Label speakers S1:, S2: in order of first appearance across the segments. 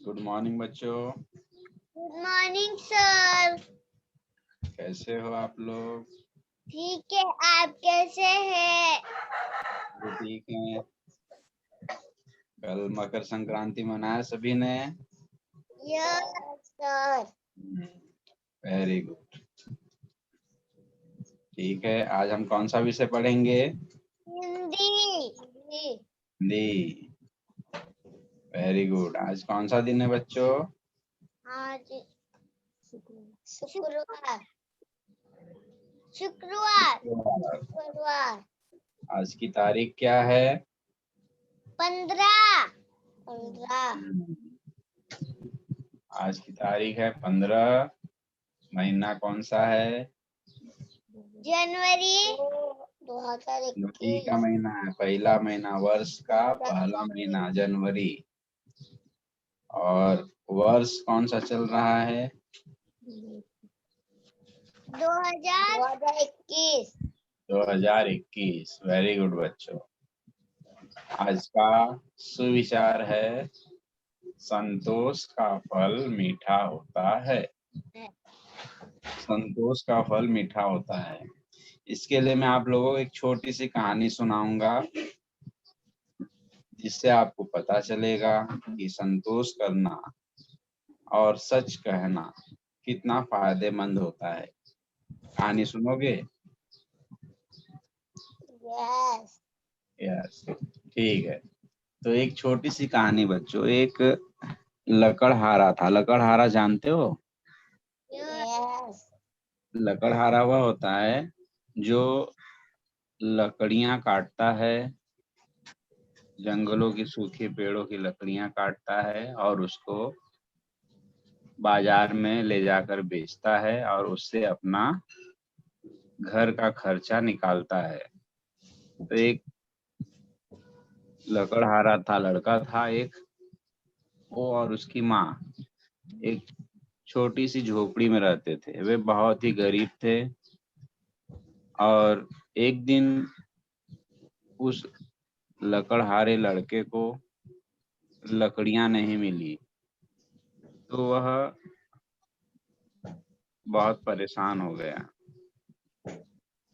S1: Good morning बच्चों।
S2: Good morning sir.
S1: कैसे हो आप लोग?
S2: ठीक है, आप कैसे हैं?
S1: वो ठीक है। कल मकर संक्रांति मनाया सभी ने?
S2: Yes sir.
S1: Very good. ठीक है, आज हम कौन सा विषय पढ़ेंगे?
S2: हिंदी।
S1: हिंदी। Very good. आज कौन सा दिन है बच्चों?
S2: आज शुक्रवार। शुक्रवार। शुक्रवार।
S1: आज की तारीख क्या है?
S2: 15। 15
S1: आज की तारीख है 15। महीना कौन सा है?
S2: जनवरी
S1: जनवरी
S2: 2021।
S1: का महीना है। पहला महीना, वर्ष का पहला महीना जनवरी। और वर्ष कौन सा चल रहा है?
S2: 2021।
S1: 2021। वेरी गुड बच्चों। आज का सुविचार है, संतोष का फल मीठा होता है। संतोष का फल मीठा होता है। इसके लिए मैं आप लोगों को एक छोटी सी कहानी सुनाऊंगा, जिससे आपको पता चलेगा कि संतोष करना और सच कहना कितना फायदेमंद होता है। कहानी सुनोगे?
S2: यस।
S1: यस, ठीक है। तो एक छोटी सी कहानी बच्चों। एक लकड़हारा था। लकड़हारा जानते हो?
S2: यस।
S1: लकड़हारा वह होता है जो लकड़ियां काटता है, जंगलों की सूखे पेड़ों की लकड़ियां काटता है और उसको बाजार में ले जाकर बेचता है और उससे अपना घर का खर्चा निकालता है। तो एक लकड़हारा था, लड़का था एक, वो और उसकी माँ एक छोटी सी झोपड़ी में रहते थे। वे बहुत ही गरीब थे और एक दिन उस लकड़हारे लड़के को लकड़ियां नहीं मिली, तो वह बहुत परेशान हो गया।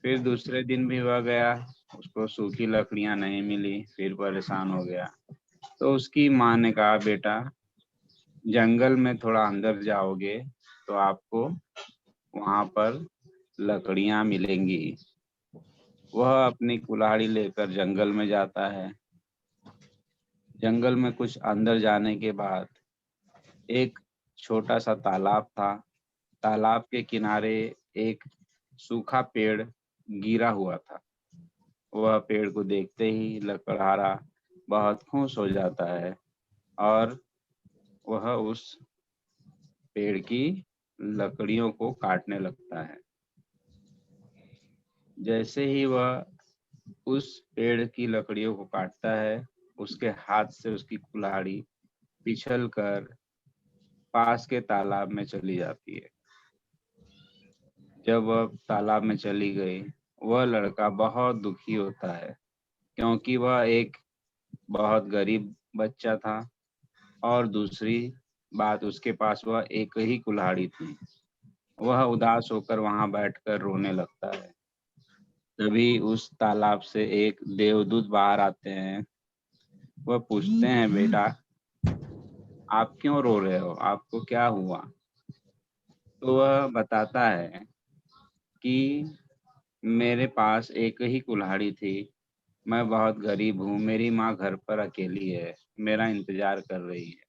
S1: फिर दूसरे दिन भी वह गया, उसको सूखी लकड़ियां नहीं मिली, फिर परेशान हो गया। तो उसकी माँ ने कहा, बेटा जंगल में थोड़ा अंदर जाओगे तो आपको वहां पर लकड़ियां मिलेंगी। वह अपनी कुल्हाड़ी लेकर जंगल में जाता है। जंगल में कुछ अंदर जाने के बाद एक छोटा सा तालाब था। तालाब के किनारे एक सूखा पेड़ गिरा हुआ था। वह पेड़ को देखते ही लकड़हारा बहुत खुश हो जाता है और वह उस पेड़ की लकड़ियों को काटने लगता है। जैसे ही वह उस पेड़ की लकड़ियों को काटता है, उसके हाथ से उसकी कुल्हाड़ी पिछल कर पास के तालाब में चली जाती है। जब वह तालाब में चली गई, वह लड़का बहुत दुखी होता है, क्योंकि वह एक बहुत गरीब बच्चा था और दूसरी बात, उसके पास वह एक ही कुल्हाड़ी थी। वह उदास होकर वहां बैठकर रोने लगता है। तभी उस तालाब से एक देवदूत बाहर आते हैं। वह पूछते हैं, बेटा आप क्यों रो रहे हो, आपको क्या हुआ? तो वह बताता है कि मेरे पास एक ही कुल्हाड़ी थी, मैं बहुत गरीब हूँ, मेरी माँ घर पर अकेली है, मेरा इंतजार कर रही है,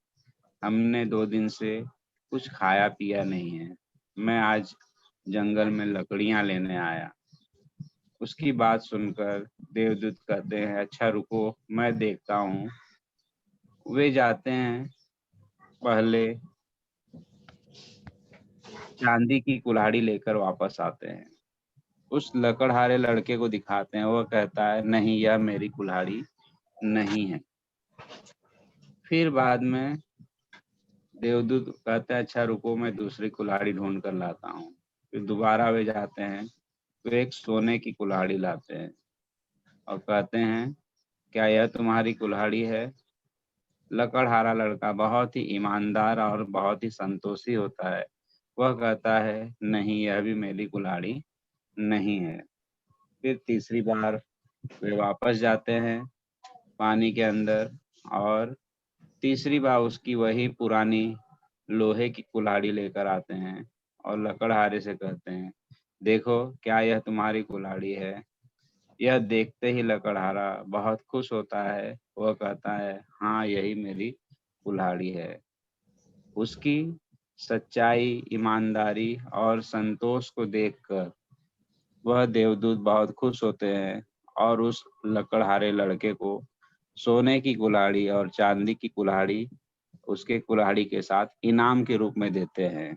S1: हमने 2 दिन से कुछ खाया पिया नहीं है, मैं आज जंगल में लकड़ियां लेने आया। उसकी बात सुनकर देवदूत कहते हैं, अच्छा रुको मैं देखता हूँ। वे जाते हैं, पहले चांदी की कुल्हाड़ी लेकर वापस आते हैं। उस लकड़हारे लड़के को दिखाते हैं। वह कहता है, नहीं यह मेरी कुल्हाड़ी नहीं है। फिर बाद में देवदूत कहता है, अच्छा रुको मैं दूसरी कुल्हाड़ी ढूंढ कर लाता हूँ। फिर दोबारा वे जाते हैं, तो एक सोने की कुल्हाड़ी लाते हैं और कहते हैं, क्या यह तुम्हारी कुल्हाड़ी है? लकड़हारा लड़का बहुत ही ईमानदार और बहुत ही संतोषी होता है। वह कहता है, नहीं, यह भी मेरी कुल्हाड़ी नहीं है। फिर तीसरी बार वे वापस जाते हैं पानी के अंदर, और तीसरी बार उसकी वही पुरानी लोहे की कुल्हाड़ी लेकर आते हैं और लकड़हारे से कहते हैं, देखो, क्या यह तुम्हारी कुल्हाड़ी है? यह देखते ही लकड़हारा बहुत खुश होता है। वह कहता है, हाँ, यही मेरी कुल्हाड़ी है। उसकी सच्चाई, ईमानदारी और संतोष को देखकर वह देवदूत बहुत खुश होते हैं और उस लकड़हारे लड़के को सोने की कुल्हाड़ी और चांदी की कुल्हाड़ी उसके कुल्हाड़ी के साथ इनाम के रूप में देते हैं।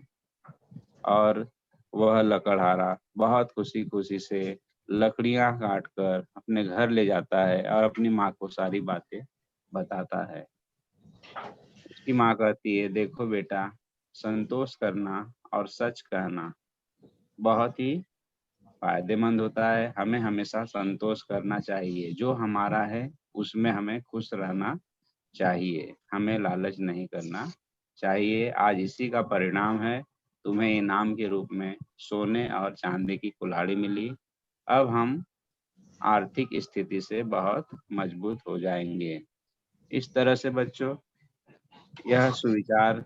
S1: और वह लकड़हारा बहुत खुशी खुशी से लकड़ियां काट कर अपने घर ले जाता है और अपनी माँ को सारी बातें बताता है। उसकी माँ कहती है, देखो बेटा, संतोष करना और सच कहना बहुत ही फायदेमंद होता है। हमें हमेशा संतोष करना चाहिए। जो हमारा है उसमें हमें खुश रहना चाहिए। हमें लालच नहीं करना चाहिए। आज इसी का परिणाम है, तुम्हें इनाम के रूप में सोने और चांदी की कुल्हाड़ी मिली। अब हम आर्थिक स्थिति से बहुत मजबूत हो जाएंगे। इस तरह से बच्चों, यह सुविचार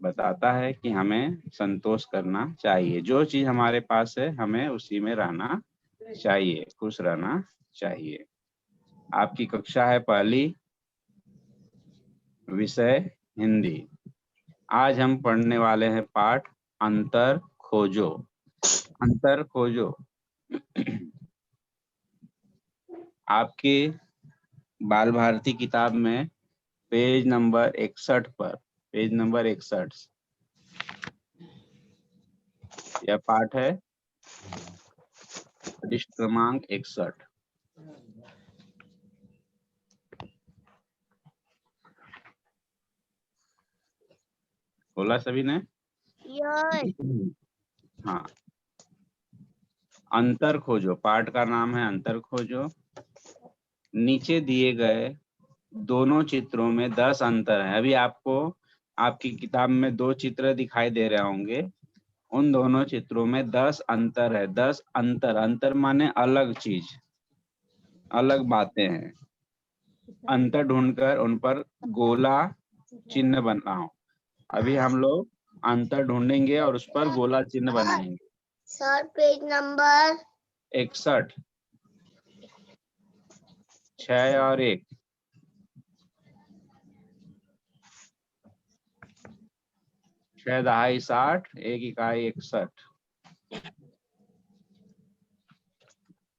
S1: बताता है कि हमें संतोष करना चाहिए। जो चीज हमारे पास है हमें उसी में रहना चाहिए, खुश रहना चाहिए। आपकी कक्षा है पहली, विषय हिंदी। आज हम पढ़ने वाले हैं पाठ अंतर खोजो। अंतर खोजो। आपकी बाल भारती किताब में पेज नंबर 61 पर, पेज नंबर 61, यह पाठ है पृष्ठ क्रमांक 61। बोला सभी ने?
S2: यस।
S1: हाँ, अंतर खोजो, पाठ का नाम है अंतर खोजो। नीचे दिए गए दोनों चित्रों में 10 अंतर है। अभी आपको आपकी किताब में 2 चित्र दिखाई दे रहे होंगे। उन दोनों चित्रों में 10 अंतर है। 10 अंतर, अंतर माने अलग चीज, अलग बातें हैं। अंतर ढूंढकर उन पर गोला चिन्ह बनाओ। अभी हम लोग अंतर ढूंढेंगे और उस पर गोला चिन्ह बनाएंगे।
S2: सर पेज नंबर
S1: 61, 6 और 1। छह दहाई 60, 1 इकाई 61।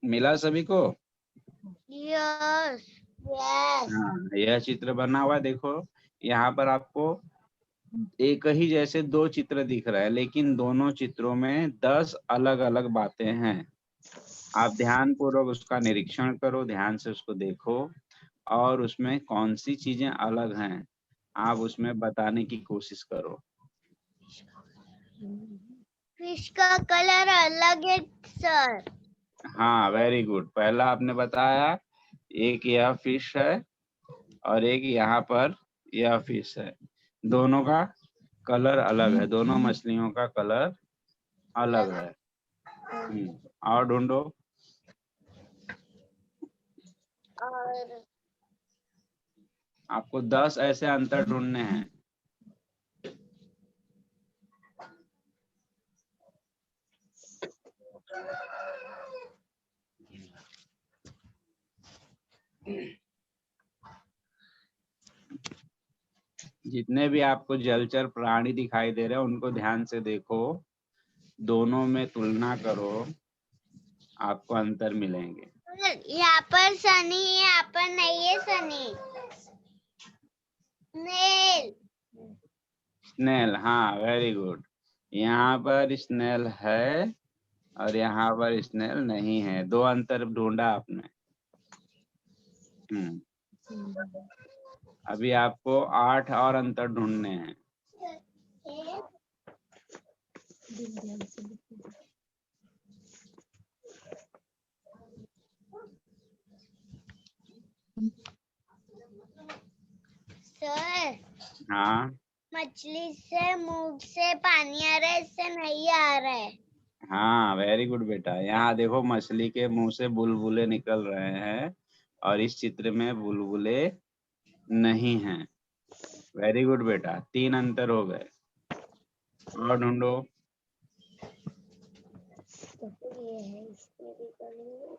S1: मिला सभी को?
S2: यस। यस।
S1: हाँ, यह चित्र बना हुआ है। देखो, यहाँ पर आपको एक ही जैसे 2 चित्र दिख रहा है, लेकिन दोनों चित्रों में 10 अलग अलग बातें हैं। आप ध्यान पूर्वक उसका निरीक्षण करो, ध्यान से उसको देखो और उसमें कौन सी चीजें अलग हैं आप उसमें बताने की कोशिश करो।
S2: फिश का कलर अलग है सर।
S1: हाँ, वेरी गुड। पहला आपने बताया, एक यह फिश है और एक यहाँ पर यह फिश है। दोनों का कलर अलग है, दोनों मछलियों का कलर अलग है। और ढूंढो।
S2: और
S1: आपको 10 ऐसे अंतर ढूंढने हैं। जितने भी आपको जलचर प्राणी दिखाई दे रहे हैं उनको ध्यान से देखो, दोनों में तुलना करो, आपको अंतर मिलेंगे।
S2: यहाँ पर सनी है, यहाँ पर नहीं है सनी। स्नेल।
S1: स्नेल, हाँ, वेरी गुड। यहाँ पर स्नेल है और यहाँ पर स्नेल नहीं है। 2 अंतर ढूंढा आपने। अभी आपको 8 और अंतर ढूंढने हैं।
S2: सर
S1: हाँ
S2: मछली से मुंह से पानी आ रहा है, इससे नहीं आ रहा है।
S1: हाँ, वेरी गुड बेटा। यहाँ देखो मछली के मुंह से बुलबुले निकल रहे हैं और इस चित्र में बुलबुले नहीं हैं। वेरी गुड बेटा, 3 अंतर हो गए। और ढूंढो।
S2: ये है, इसमें भी करेंगे।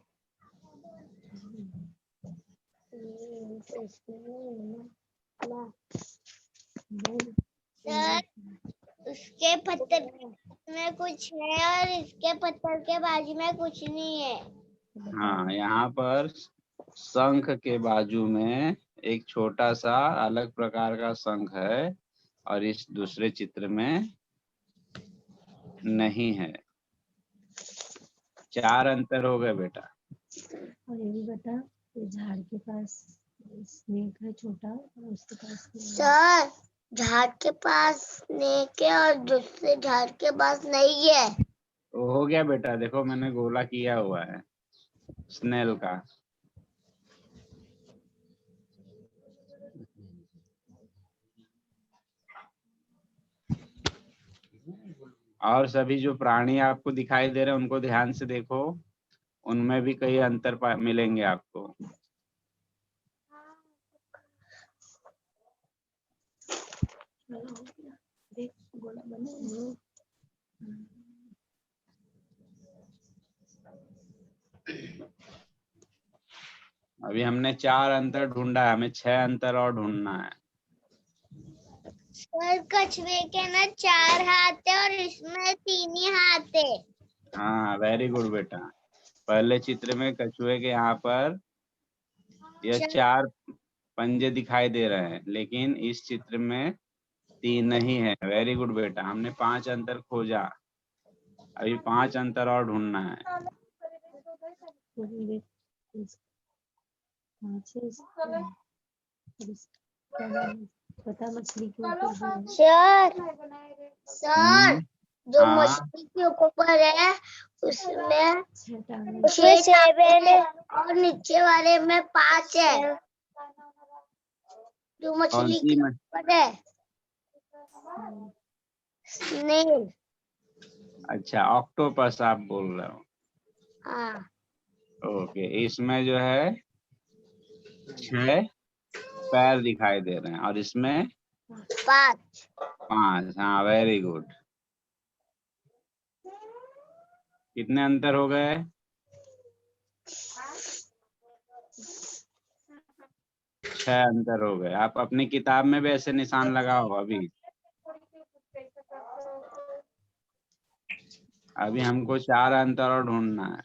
S2: सर उसके पत्थर में कुछ है और इसके पत्थर के बाजू में कुछ नहीं है।
S1: हाँ, यहाँ पर शंख के बाजू में एक छोटा सा अलग प्रकार का शंख है और इस दूसरे चित्र में नहीं है। 4 अंतर हो गए बेटा।
S3: और ये भी बता, ये झाड़ के पास स्नेक है छोटा और उसके पास
S2: सर झाड़ के पास स्नेक है और दूसरे झाड़ के पास नहीं है।
S1: तो हो गया बेटा, देखो मैंने गोला किया हुआ है स्नेल का। और सभी जो प्राणी आपको दिखाई दे रहे हैं उनको ध्यान से देखो, उनमें भी कई अंतर मिलेंगे आपको।
S3: देख गोला बना।
S1: अभी हमने 4 अंतर ढूंढा है, हमें 6 अंतर और ढूंढना है।
S2: सर कछुए के ना 4 हाथ है और इसमें 3 ही हाथ है।
S1: हाँ, वेरी गुड बेटा। पहले चित्र में कछुए के यहाँ पर यह 4 पंजे दिखाई दे रहे हैं, लेकिन इस चित्र में 3 नहीं है। वेरी गुड बेटा, हमने 5 अंतर खोजा। अभी 5 अंतर और ढूंढना है।
S3: पता मछली के ऊपर
S2: सर जो
S1: हाँ।
S2: मछली के ऊपर है उसमें
S3: 6
S2: 7 है और नीचे वाले में 5 है। जो
S1: कौन
S2: मछली
S1: सी
S2: के ऊपर है स्नेल।
S1: अच्छा, ऑक्टोपस आप बोल रहे हो।
S2: हाँ
S1: ओके, इसमें जो है 6 पैर दिखाई दे रहे हैं और इसमें
S2: 5।
S1: 5। हाँ, वेरी गुड। कितने अंतर हो गए? 6 अंतर हो गए। आप अपनी किताब में भी ऐसे निशान लगाओ। अभी हमको 4 अंतर और ढूंढना है।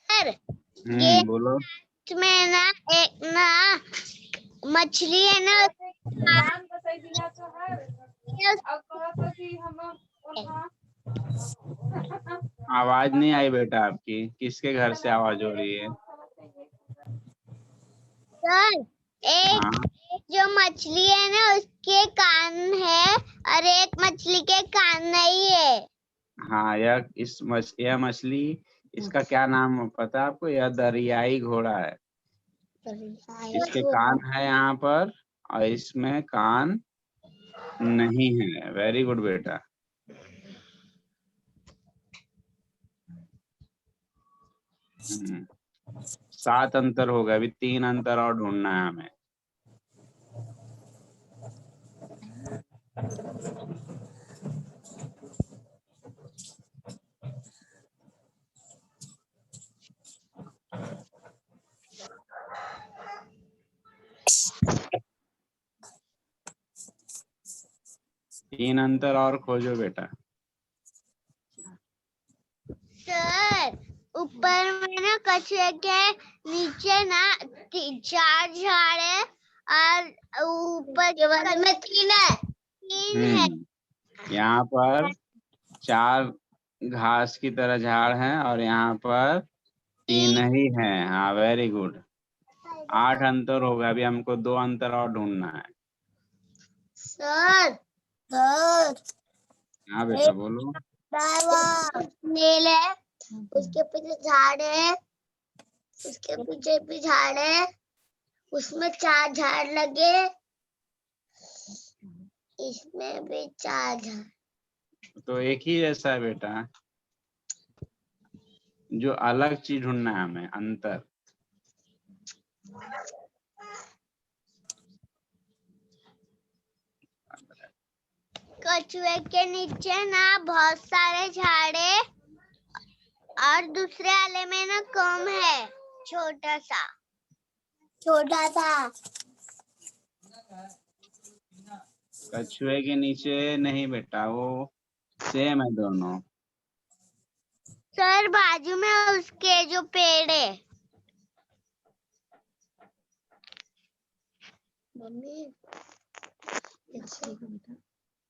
S2: सर ये
S1: बोलो।
S2: में ना एक ना मछली है ना
S1: आवाज नहीं आई बेटा आपकी, किसके घर से आवाज हो रही है?
S2: सर एक
S1: हाँ,
S2: जो मछली है ना उसके कान है और एक मछली के कान नहीं है।
S1: हाँ, यह मछली, इसका क्या नाम पता है आपको? यह दरियाई घोड़ा है। इसके कान है यहाँ पर और इसमें कान नहीं है। वेरी गुड बेटा। हम्म, 7 अंतर हो गए। अभी 3 अंतर और ढूंढना है हमें। तीन अंतर और खोजो बेटा।
S2: सर ऊपर में ना कछुए के नीचे ना 4 झाड़ है और ऊपर के वाले में 3 है। 3 है।
S1: यहाँ पर 4 घास की तरह झाड़ हैं और यहाँ पर 3 ही है। हाँ, वेरी गुड। 8 अंतर हो गया। अभी हमको 2 अंतर और ढूंढना है।
S2: सर
S1: हाँ बेटा, बोलो।
S2: स्नेल है, उसके पीछे झाड़ है उसके पीछे भी झाड़ है, उसमें 4 झाड़ लगे, इसमें भी 4 झाड़।
S1: तो एक ही जैसा है बेटा, जो अलग चीज ढूंढना है हमें, अंतर।
S2: कछुए के नीचे ना बहुत सारे झाड़े और दूसरे वाले में ना कम है, छोटा सा।
S1: कछुए के नीचे नहीं बेटा, वो सेम है दोनों।
S2: सर बाजू में उसके जो पेड़ है। मम्मी
S3: मछली को बता।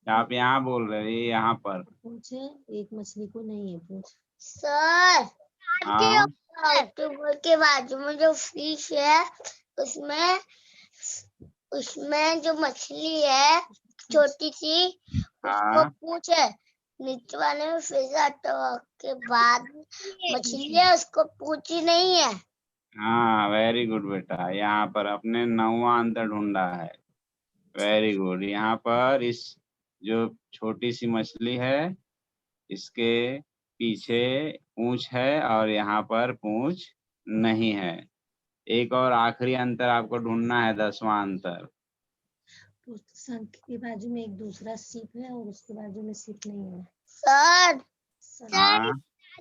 S1: आप यहाँ बोल रहे हैं, यहाँ पर।
S3: पूछ है, एक मछली को नहीं है पूछ।
S2: सर
S1: हाँ
S2: अक्टूबर के बाजू में जो फिश है, उसमें उसमें जो मछली है छोटी सी, उसको
S1: हाँ
S2: पूछ है। नीचे वाले में फिश के बाद मछली है, उसको पूछ ही नहीं है।
S1: हाँ, वेरी गुड बेटा, यहाँ पर अपने 9वां अंतर ढूंढा है। Very good. यहाँ पर इस जो छोटी सी मछली है, इसके पीछे पूंछ है और यहाँ पर पूंछ नहीं है। एक और आखिरी अंतर आपको ढूंढना है, 10वां अंतर।
S3: तो शंख के बाजू में एक दूसरा सीप है और उसके बाजू में सीप नहीं है।
S2: सर
S1: हाँ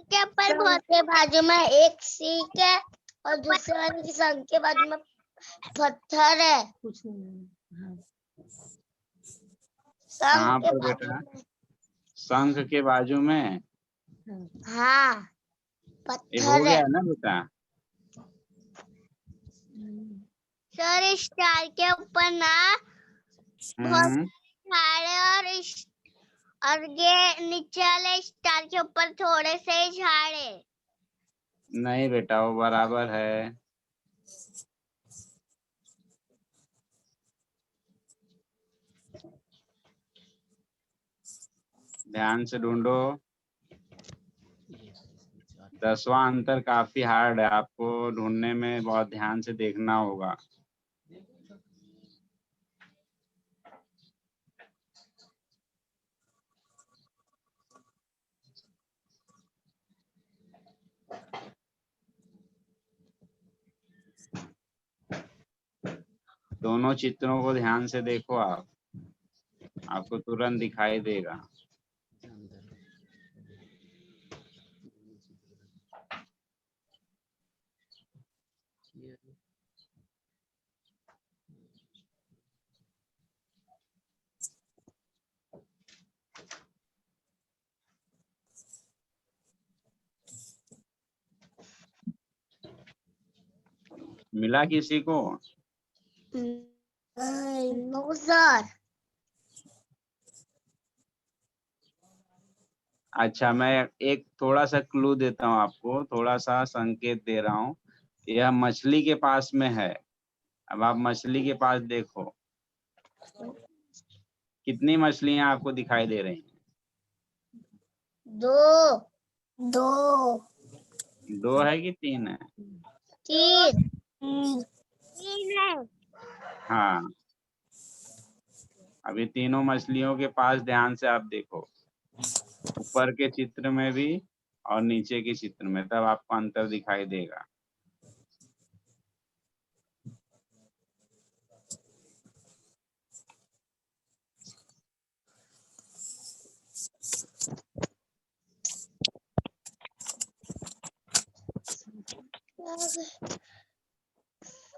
S2: के ऊपर बहुत के बाजू में एक सीख है और दूसरे वाले की संग के बाजू में पत्थर है।
S3: कुछ नहीं है। हाँ
S1: कहाँ
S2: संग के
S1: पर
S2: बाजू
S1: बेटा?
S2: में।
S1: शंख के बाजू में।
S3: हाँ
S2: हाँ
S1: ये हो
S2: पत्थर है।
S1: गया ना बेटा?
S2: सर स्टार के ऊपर ना बहुत झाड़ है और ये नीचे वाले स्टार के ऊपर थोड़े से झाड़ है।
S1: नहीं बेटा, वो बराबर है। ध्यान से ढूंढो। 10वां अंतर काफी हार्ड है, आपको ढूंढने में बहुत ध्यान से देखना होगा। दोनों चित्रों को ध्यान से देखो आप, आपको तुरंत दिखाई देगा। मिला किसी को?
S2: No sir.
S1: अच्छा, मैं एक थोड़ा सा क्लू देता हूँ आपको, थोड़ा सा संकेत दे रहा हूँ। यह मछली के पास में है। अब आप मछली के पास देखो, कितनी मछलियां आपको दिखाई दे रही हैं?
S2: दो दो
S1: 2 है कि 3 है?
S2: तीन तीन है।
S1: हाँ, अभी तीनों मछलियों के पास ध्यान से आप देखो, ऊपर के चित्र में भी और नीचे के चित्र में, तब आपको अंतर दिखाई देगा।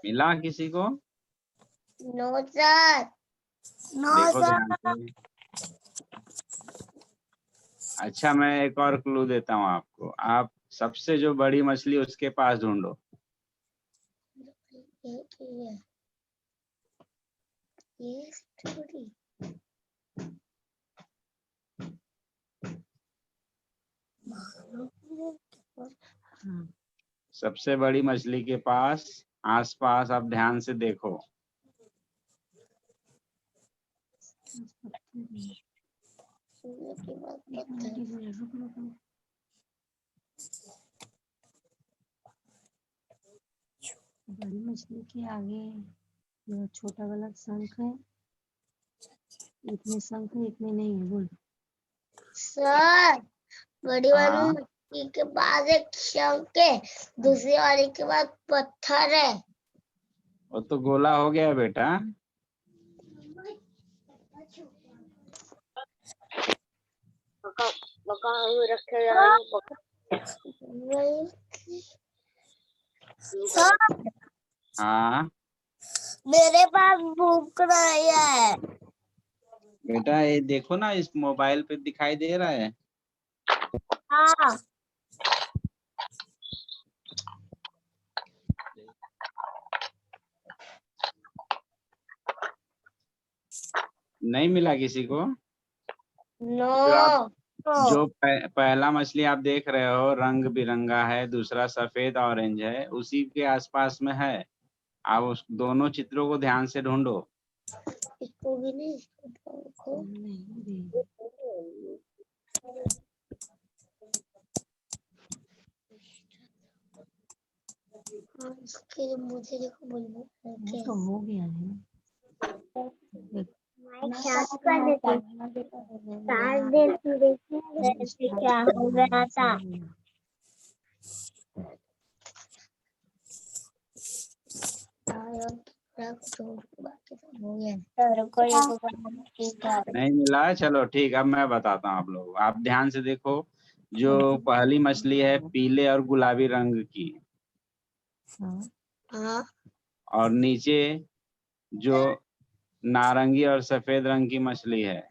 S1: मिला किसी को?
S2: No sir. नो
S1: देखो
S2: सर।
S1: ध्यान से। अच्छा, मैं एक और क्लू देता हूँ आपको, आप सबसे जो बड़ी मछली उसके पास ढूंढो।
S2: ये स्टोरी।
S3: हाँ
S1: सबसे बड़ी मछली के पास आसपास आप ध्यान से देखो।
S3: बड़ी मछली के आगे यह छोटा वाला शंख है। इतने शंख है, इतने नहीं है। बोल।
S2: सर बड़ी वाली
S1: हाँ
S2: मछली के बाद एक शंख है, दूसरी वाली के बाद पत्थर है।
S1: वो तो गोला हो गया बेटा।
S2: सर
S1: हाँ
S2: मेरे पास भूख नहीं है।
S1: बेटा, ये देखो ना, इस मोबाइल पे दिखाई दे रहा है।
S2: हाँ
S1: नहीं मिला किसी को?
S2: नो
S1: जो आप जो पहला मछली आप देख रहे हो रंग बिरंगा है, दूसरा सफेद ऑरेंज है, उसी के आसपास में है। आप उस दोनों चित्रों को ध्यान से ढूंढो।
S2: इसको भी नहीं, इसको
S3: नहीं रे।
S2: इसके मुझे देखो बोल
S3: वो तो हो गया है।
S2: साफ कर देते 4 दिन से देखिए क्या हो गया था।
S1: नहीं मिला? चलो ठीक, अब मैं बताता हूँ। आप लोग आप ध्यान से देखो। जो पहली मछली है पीले और गुलाबी रंग की,
S2: हाँ
S1: और नीचे जो नारंगी और सफेद रंग की मछली है,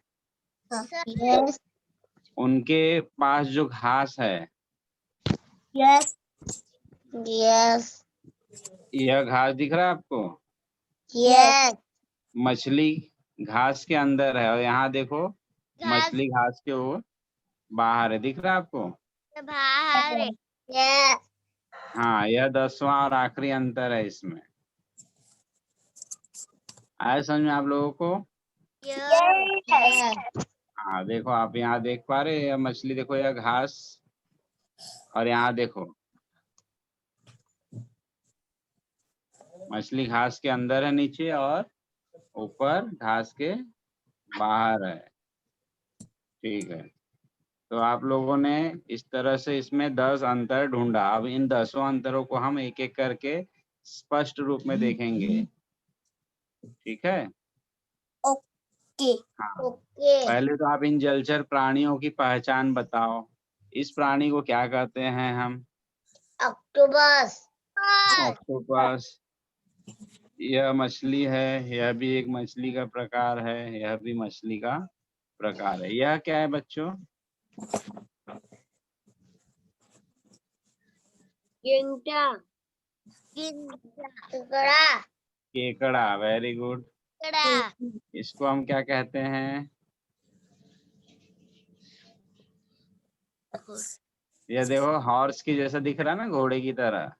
S2: यस
S1: उनके पास जो घास है,
S2: यस यस
S1: यह घास दिख रहा है आपको?
S2: यस
S1: मछली घास के अंदर है, और यहाँ देखो मछली घास के वो बाहर है। दिख रहा है आपको?
S2: बाहर है। यस
S1: हाँ, यह 10वां और आखिरी अंतर है इसमें। आया समझ में आप लोगों को?
S2: यस
S1: हाँ देखो, आप यहाँ देख पा रहे हैं, यह मछली देखो, यह घास, और यहाँ देखो मछली घास के अंदर है नीचे, और ऊपर घास के बाहर है। ठीक है, तो आप लोगों ने इस तरह से इसमें 10 अंतर ढूंढा। अब इन 10 अंतरों को हम एक एक करके स्पष्ट रूप में देखेंगे। ठीक है?
S2: ओके
S1: हाँ,
S2: ओके
S1: पहले तो आप इन जलचर प्राणियों की पहचान बताओ। इस प्राणी को क्या कहते हैं हम?
S2: Octopus
S1: octopus. यह मछली है, यह भी एक मछली का प्रकार है, यह भी मछली का प्रकार है। यह क्या है बच्चों?
S2: गिंटा केकड़ा
S1: केकड़ा। Very good. इसको हम क्या कहते हैं? यह देखो हॉर्स की जैसा दिख रहा है ना, घोड़े की तरह।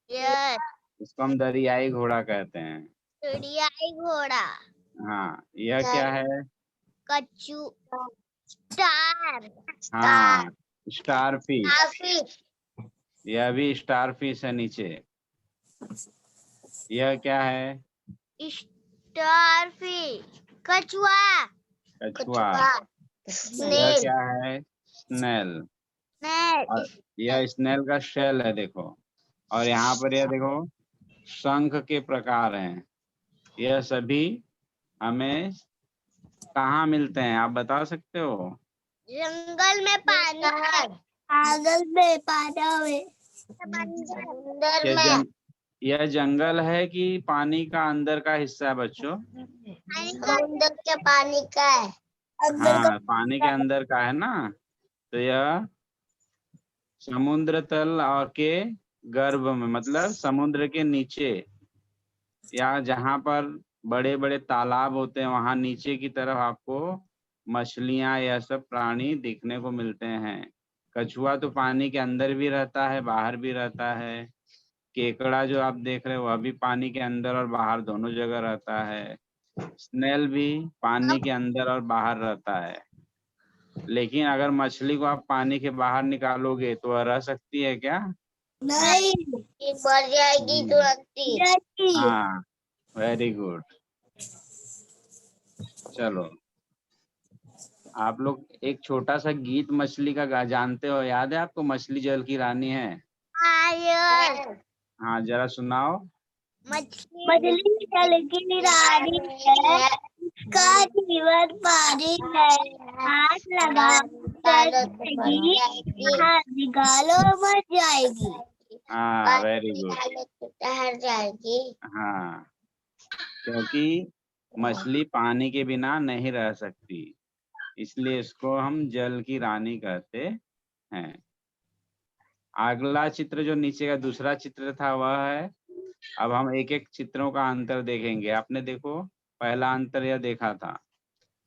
S2: यस
S1: इसको हम दरियाई घोड़ा कहते हैं।
S2: चिड़ियाई घोड़ा
S1: हाँ, यह क्या है?
S2: कच्चू स्टार
S1: हाँ, स्टार फिश।
S2: स्टारफिश
S1: यह भी स्टार फिश है नीचे। यह क्या है?
S2: स्टारफिश कछुआ
S1: कछुआ। यह
S2: स्नेल
S1: क्या है? स्नेल। और यह स्नेल का शेल है देखो। और यहाँ पर यह देखो शंख के प्रकार हैं। यह सभी हमें कहाँ मिलते हैं, आप बता सकते हो?
S2: जंगल में पानी पागल में पानी में समुंदर
S1: यह
S2: में
S1: यह जंगल है कि पानी का अंदर का हिस्सा है बच्चों?
S2: समुंदर के पानी का है
S1: हाँ, पानी के अंदर का है ना। तो यह समुद्र तल और के गर्भ में, मतलब समुद्र के नीचे, या जहाँ पर बड़े बड़े तालाब होते हैं वहां नीचे की तरफ आपको मछलियां या सब प्राणी दिखने को मिलते हैं। कछुआ तो पानी के अंदर भी रहता है, बाहर भी रहता है। केकड़ा जो आप देख रहे हो वह भी पानी के अंदर और बाहर दोनों जगह रहता है। स्नेल भी पानी के अंदर और बाहर रहता है। लेकिन अगर मछली को आप पानी के बाहर निकालोगे तो वह रह सकती है क्या?
S2: नहीं, एक बार जाएगी तुरंत।
S1: हाँ, वेरी गुड। चलो, आप लोग एक छोटा सा गीत मछली का जानते हो, याद है आपको? मछली जल की रानी है। हाँ, जरा सुनाओ।
S2: मछली जल की रानी है, उसका जीवन पानी है, हाथ लगा हाथ निकालो मर जाएगी।
S1: हाँ, वेरी गुड।
S2: तैर जाएगी।
S1: हाँ, क्योंकि मछली पानी के बिना नहीं रह सकती, इसलिए इसको हम जल की रानी कहते हैं। अगला चित्र जो नीचे का दूसरा चित्र था वह है, अब हम एक एक चित्रों का अंतर देखेंगे। आपने देखो, पहला अंतर यह देखा था,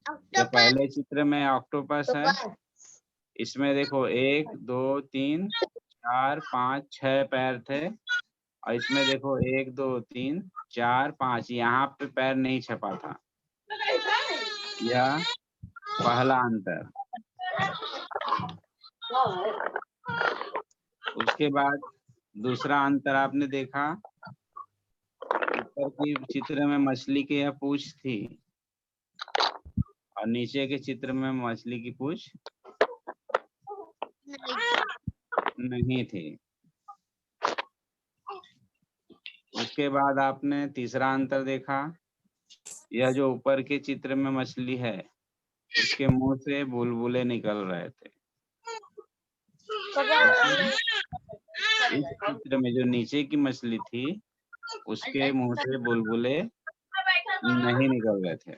S1: ये पहले चित्र में ऑक्टोपस है। इसमें देखो 1 2 3 4 5 6 पैर थे, और इसमें देखो 1 2 3 4 5, यहाँ पे पैर नहीं छपा था। यह पहला अंतर। उसके बाद दूसरा अंतर आपने देखा, ऊपर की चित्र में मछली की यह पूंछ थी, और नीचे के चित्र में मछली की पूंछ नहीं थी। उसके बाद आपने तीसरा अंतर देखा, यह जो ऊपर के चित्र में मछली है, उसके मुंह से बुलबुले निकल रहे थे। इस चित्र में जो नीचे की मछली थी, उसके मुंह से बुलबुले नहीं निकल रहे थे।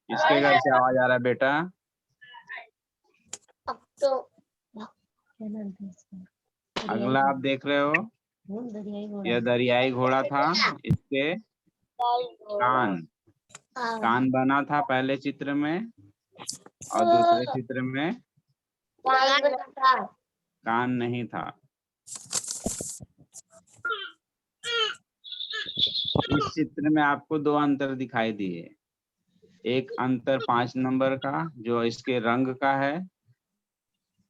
S1: किसके घर से आवाज आ रहा है बेटा? अगला आप देख रहे हो, यह दरियाई घोड़ा था। इसके कान बना था पहले चित्र में, और दूसरे चित्र में कान नहीं था। इस चित्र में आपको दो अंतर दिखाई दिए। एक अंतर 5 नंबर का जो इसके रंग का है,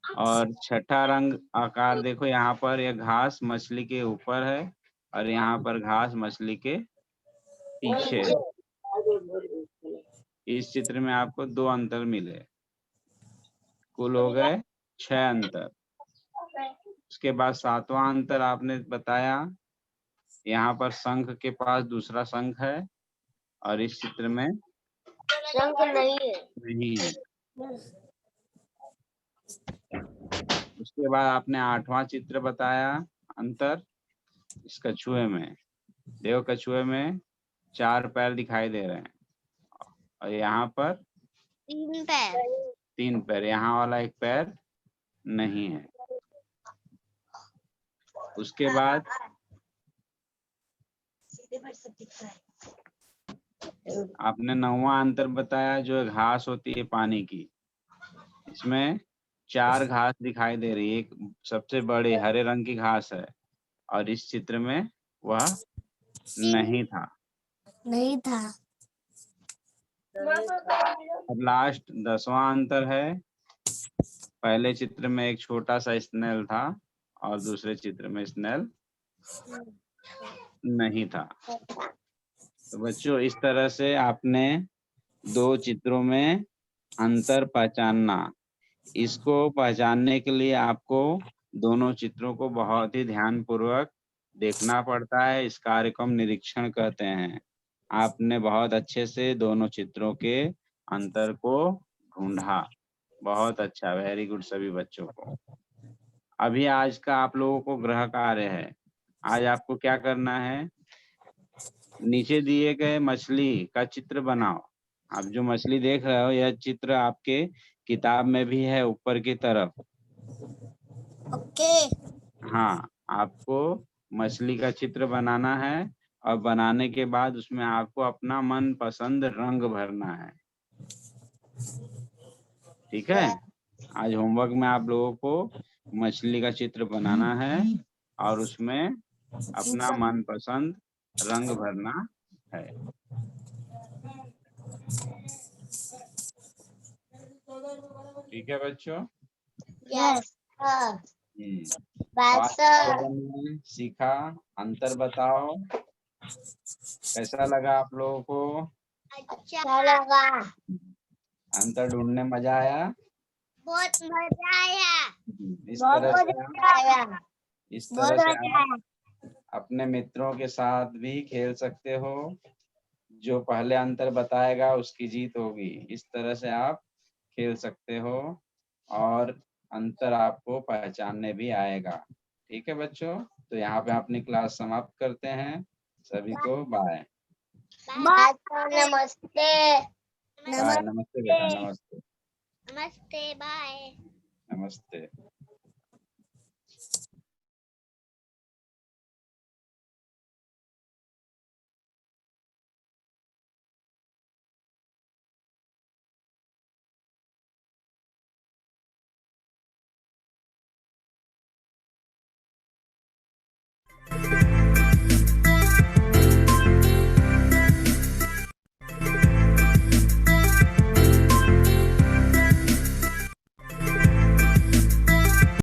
S1: और छठा रंग आकार देखो, यहाँ पर यह घास मछली के ऊपर है, और यहाँ पर घास मछली के पीछे। इस चित्र में आपको 2 अंतर मिले, कुल हो गए 6 अंतर। उसके बाद 7वां अंतर आपने बताया, यहाँ पर शंख के पास दूसरा शंख है, और इस चित्र में
S2: शंख
S1: नहीं है। उसके बाद आपने 8वां चित्र बताया अंतर, इस कछुए में। देखो, कछुए में 4 पैर दिखाई दे रहे हैं, और यहाँ पर 3 पैर, यहाँ वाला 1 पैर नहीं है। उसके बाद आपने 9वां अंतर बताया, जो घास होती है पानी की। इसमें 4 घास दिखाई दे रही है, एक सबसे बड़ी हरे रंग की घास है, और इस चित्र में वह नहीं था। अब लास्ट 10वां अंतर है, पहले चित्र में एक छोटा सा स्नेल था, और दूसरे चित्र में स्नेल नहीं था। तो बच्चों, इस तरह से आपने 2 चित्रों में अंतर पहचानना। इसको पहचानने के लिए आपको दोनों चित्रों को बहुत ही ध्यानपूर्वक देखना पड़ता है। इस कार्य को हम निरीक्षण कहते हैं। आपने बहुत अच्छे से दोनों चित्रों के अंतर को ढूंढा। बहुत अच्छा, वेरी गुड सभी बच्चों को। अभी आज का आप लोगों को गृह कार्य है। आज आपको क्या करना है, नीचे दिए गए मछली का चित्र बनाओ। आप जो मछली देख रहे हो, यह चित्र आपके किताब में भी है ऊपर की तरफ।
S2: ओके।
S1: हाँ, आपको मछली का चित्र बनाना है, और बनाने के बाद उसमें आपको अपना मन पसंद रंग भरना है। ठीक है? आज होमवर्क में आप लोगों को मछली का चित्र बनाना है, और उसमें अपना मनपसंद रंग भरना है। ठीक है बच्चों।
S2: यस
S1: तो आज के लेसन में सीखा, अंतर बताओ। कैसा लगा आप लोगों को?
S2: अच्छा लगा,
S1: अंतर ढूंढने मजा आया?
S2: बहुत मजा आया,
S1: इस
S2: बहुत
S1: तरह से
S2: मजा आया,
S1: इस
S2: बहुत
S1: तरह से
S2: मजा
S1: आप
S2: आया।
S1: अपने मित्रों के साथ भी खेल सकते हो। जो पहले अंतर बताएगा उसकी जीत होगी। इस तरह से आप खेल सकते हो और अंतर आपको पहचानने भी आएगा। ठीक है बच्चों, तो यहाँ पे अपनी क्लास समाप्त करते हैं। सभी को बाय।
S2: नमस्ते,
S1: बाय। नमस्ते बेटा, नमस्ते।
S2: नमस्ते, बाय।
S1: नमस्ते।